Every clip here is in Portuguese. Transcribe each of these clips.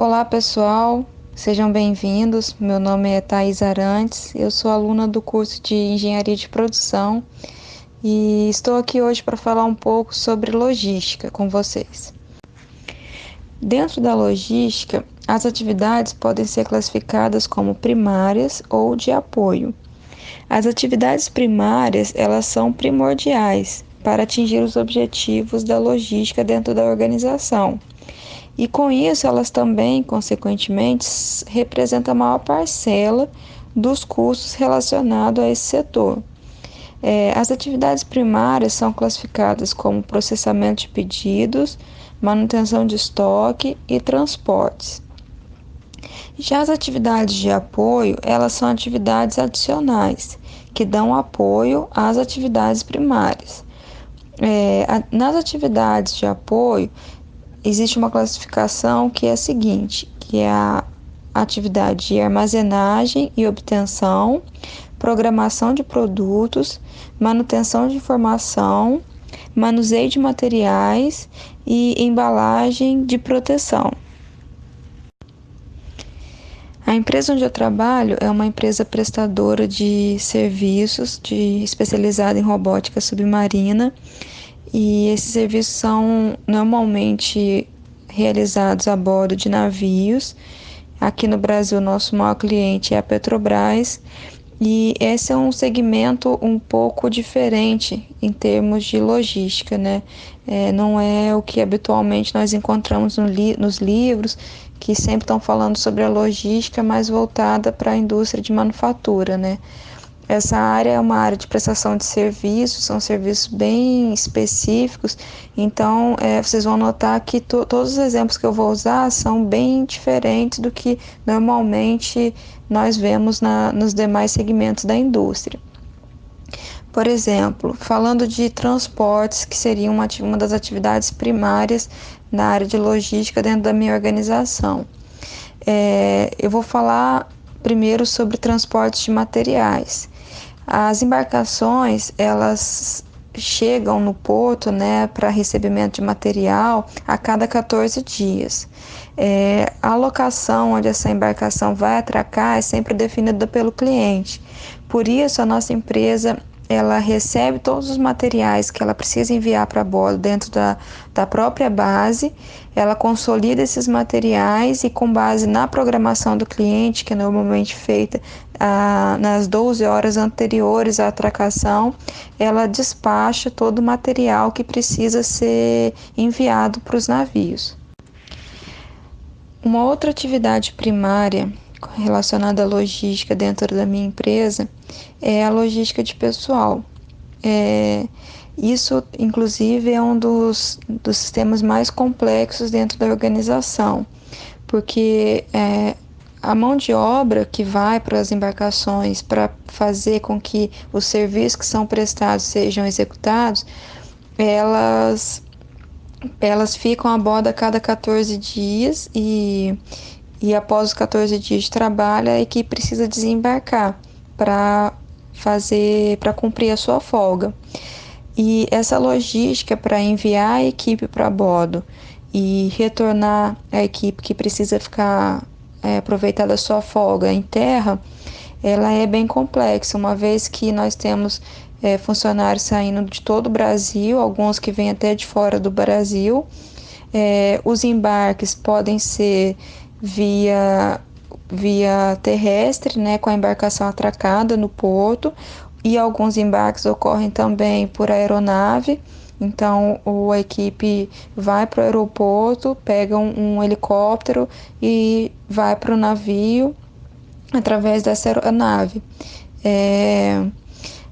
Olá pessoal, sejam bem-vindos. Meu nome é Thaís Arantes, eu sou aluna do curso de Engenharia de Produção e estou aqui hoje para falar um pouco sobre logística com vocês. Dentro da logística, as atividades podem ser classificadas como primárias ou de apoio. As atividades primárias, elas são primordiais para atingir os objetivos da logística dentro da organização. E com isso, elas também, consequentemente, representam a maior parcela dos custos relacionados a esse setor. As atividades primárias são classificadas como processamento de pedidos, manutenção de estoque e transportes. Já as atividades de apoio, elas são atividades adicionais, que dão apoio às atividades primárias. Nas atividades de apoio, existe uma classificação que é a seguinte, que é a atividade de armazenagem e obtenção, programação de produtos, manutenção de informação, manuseio de materiais e embalagem de proteção. A empresa onde eu trabalho é uma empresa prestadora de serviços especializada em robótica submarina. E esses serviços são normalmente realizados a bordo de navios. Aqui no Brasil, nosso maior cliente é a Petrobras. E esse é um segmento um pouco diferente em termos de logística, né? Não é o que habitualmente nós encontramos nos livros, que sempre estão falando sobre a logística mais voltada para a indústria de manufatura, né? Essa área é uma área de prestação de serviços, são serviços bem específicos, então vocês vão notar que todos os exemplos que eu vou usar são bem diferentes do que normalmente nós vemos nos demais segmentos da indústria. Por exemplo, falando de transportes, que seria uma das atividades primárias na área de logística dentro da minha organização. Eu vou falar primeiro sobre transportes de materiais. As embarcações, elas chegam no porto, né, para recebimento de material a cada 14 dias. A locação onde essa embarcação vai atracar é sempre definida pelo cliente. Por isso, a nossa empresa ela recebe todos os materiais que ela precisa enviar para bordo dentro da própria base, ela consolida esses materiais e com base na programação do cliente, que é normalmente feita nas 12 horas anteriores à atracação, ela despacha todo o material que precisa ser enviado para os navios. Uma outra atividade primária relacionada à logística dentro da minha empresa é a logística de pessoal. Isso, inclusive, é um dos sistemas mais complexos dentro da organização, porque a mão de obra que vai para as embarcações para fazer com que os serviços que são prestados sejam executados, elas ficam a bordo a cada 14 dias e após os 14 dias de trabalho, a equipe precisa desembarcar para cumprir a sua folga. E essa logística para enviar a equipe para bordo e retornar a equipe que precisa ficar aproveitar da sua folga em terra, ela é bem complexa, uma vez que nós temos funcionários saindo de todo o Brasil, alguns que vêm até de fora do Brasil. Os embarques podem ser via terrestre, né, com a embarcação atracada no porto, e alguns embarques ocorrem também por aeronave. Então, a equipe vai para o aeroporto, pega um helicóptero e vai para o navio através dessa aeronave.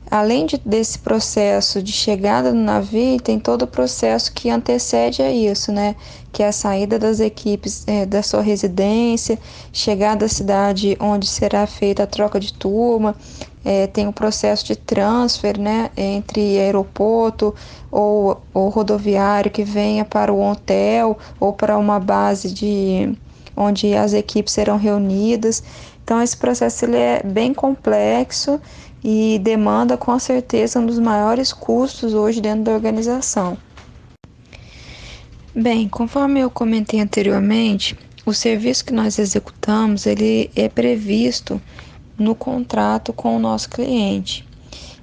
Além desse processo de chegada no navio, tem todo o processo que antecede a isso, né? Que é a saída das equipes da sua residência, chegada à cidade onde será feita a troca de turma, tem o processo de transfer, né? Entre aeroporto ou rodoviário que venha para o hotel ou para uma base onde as equipes serão reunidas. Então, esse processo ele é bem complexo e demanda com certeza um dos maiores custos hoje dentro da organização. Bem, conforme eu comentei anteriormente, O serviço que nós executamos, ele é previsto no contrato com o nosso cliente.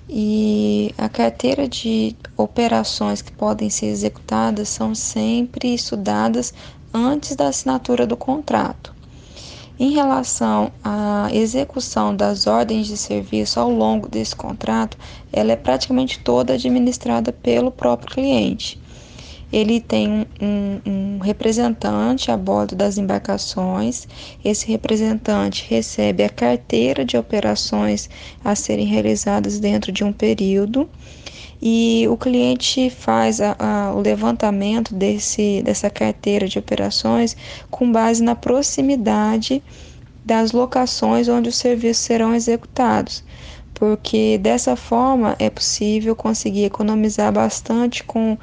E a carteira de operações que podem ser executadas são sempre estudadas antes da assinatura do contrato. Em relação à execução das ordens de serviço ao longo desse contrato, ela é praticamente toda administrada pelo próprio cliente. Ele tem um representante a bordo das embarcações. Esse representante recebe a carteira de operações a serem realizadas dentro de um período e o cliente faz o levantamento dessa carteira de operações com base na proximidade das locações onde os serviços serão executados, porque dessa forma é possível conseguir economizar bastante com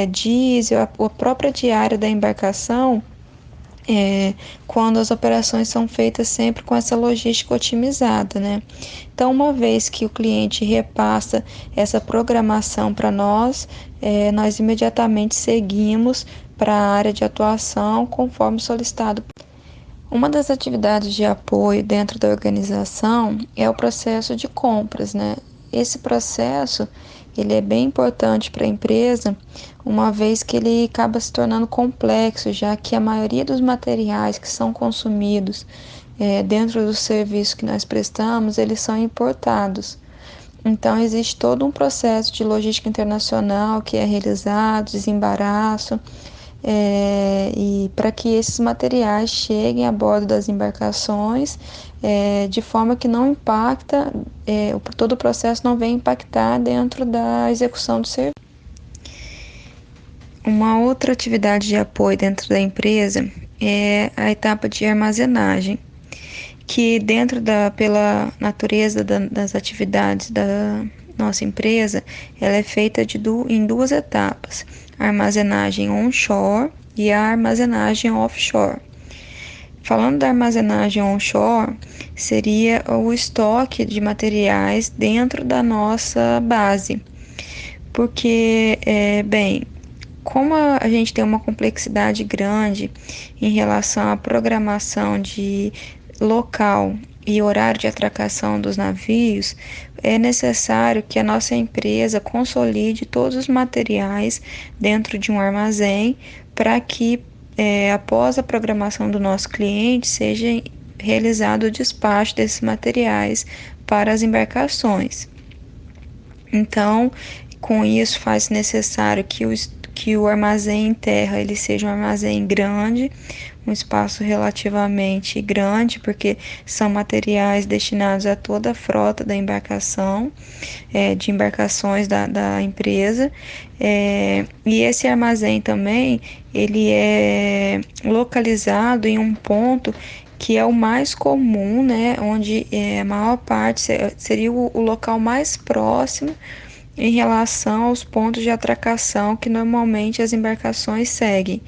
diesel, a própria diária da embarcação, quando as operações são feitas sempre com essa logística otimizada, né? Então, uma vez que o cliente repassa essa programação para nós, nós imediatamente seguimos para a área de atuação conforme solicitado. Uma das atividades de apoio dentro da organização é o processo de compras, né? Esse processo, ele é bem importante para a empresa, uma vez que ele acaba se tornando complexo, já que a maioria dos materiais que são consumidos dentro do serviço que nós prestamos, eles são importados. Então, existe todo um processo de logística internacional que é realizado, desembaraço, e para que esses materiais cheguem a bordo das embarcações, de forma que não impacta, todo o processo não vem impactar dentro da execução do serviço. Uma outra atividade de apoio dentro da empresa é a etapa de armazenagem, que pela natureza das atividades da nossa empresa, ela é feita em duas etapas: a armazenagem onshore e a armazenagem offshore. Falando da armazenagem onshore, seria o estoque de materiais dentro da nossa base, porque, como a gente tem uma complexidade grande em relação à programação de local e horário de atracação dos navios, é necessário que a nossa empresa consolide todos os materiais dentro de um armazém para que, após a programação do nosso cliente, seja realizado o despacho desses materiais para as embarcações. Então, com isso, faz necessário que o armazém em terra ele seja um armazém grande, um espaço relativamente grande, porque são materiais destinados a toda a frota da embarcação, de embarcações da empresa, e esse armazém também ele é localizado em um ponto que é o mais comum, né, onde a maior parte seria o local mais próximo em relação aos pontos de atracação que normalmente as embarcações seguem.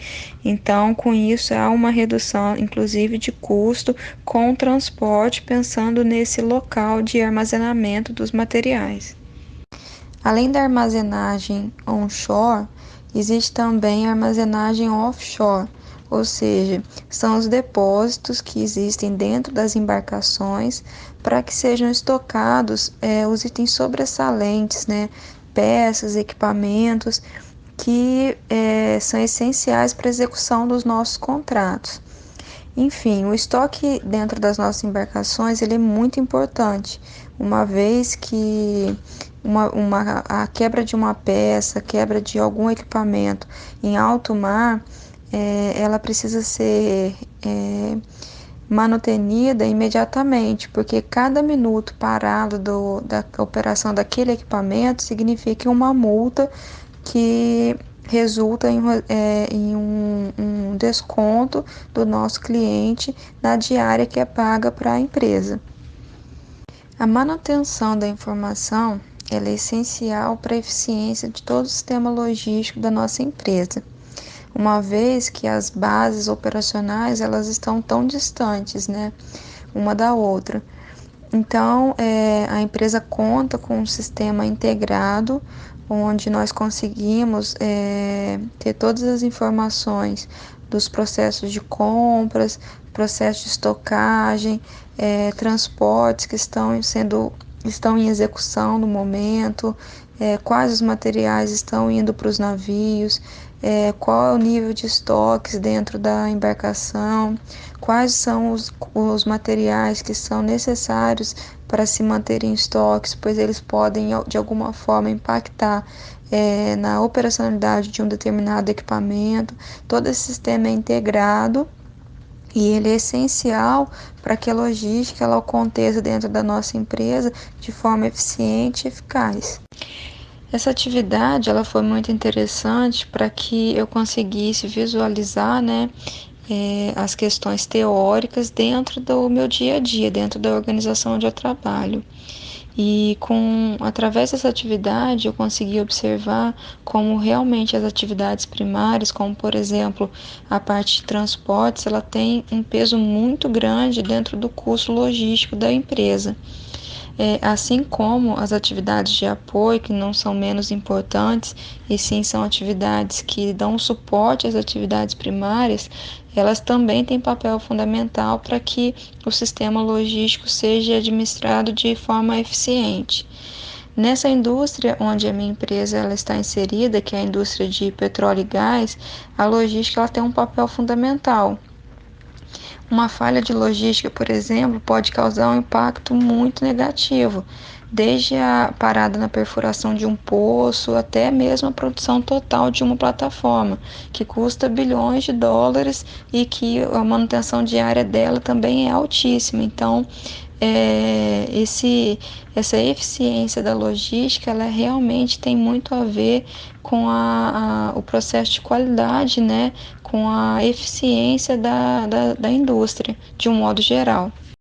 Então, com isso, há uma redução, inclusive, de custo com o transporte, pensando nesse local de armazenamento dos materiais. Além da armazenagem onshore, existe também a armazenagem offshore, ou seja, são os depósitos que existem dentro das embarcações para que sejam estocados os itens sobressalentes, né, peças, equipamentos que são essenciais para a execução dos nossos contratos. Enfim, o estoque dentro das nossas embarcações ele é muito importante, uma vez que a quebra de uma peça, quebra de algum equipamento em alto mar, ela precisa ser manutenida imediatamente, porque cada minuto parado da operação daquele equipamento significa uma multa que resulta em um desconto do nosso cliente na diária que é paga para a empresa. A manutenção da informação ela é essencial para a eficiência de todo o sistema logístico da nossa empresa, uma vez que as bases operacionais elas estão tão distantes, né, uma da outra. Então, a empresa conta com um sistema integrado, onde nós conseguimos ter todas as informações dos processos de compras, processos de estocagem, transportes que estão em execução no momento, quais os materiais estão indo para os navios, qual é o nível de estoques dentro da embarcação, quais são os materiais que são necessários para se manter em estoques, pois eles podem de alguma forma impactar na operacionalidade de um determinado equipamento. Todo esse sistema é integrado e ele é essencial para que a logística ela aconteça dentro da nossa empresa de forma eficiente e eficaz. Essa atividade ela foi muito interessante para que eu conseguisse visualizar, né, as questões teóricas dentro do meu dia a dia, dentro da organização onde eu trabalho. E através dessa atividade eu consegui observar como realmente as atividades primárias, como por exemplo a parte de transportes, ela tem um peso muito grande dentro do custo logístico da empresa. Assim como as atividades de apoio, que não são menos importantes, e sim são atividades que dão suporte às atividades primárias, elas também têm papel fundamental para que o sistema logístico seja administrado de forma eficiente. Nessa indústria onde a minha empresa ela está inserida, que é a indústria de petróleo e gás, a logística ela tem um papel fundamental. Uma falha de logística, por exemplo, pode causar um impacto muito negativo, desde a parada na perfuração de um poço até mesmo a produção total de uma plataforma, que custa bilhões de dólares e que a manutenção diária dela também é altíssima. Então, essa eficiência da logística, ela realmente tem muito a ver com o processo de qualidade, né? Com a eficiência da indústria, de um modo geral.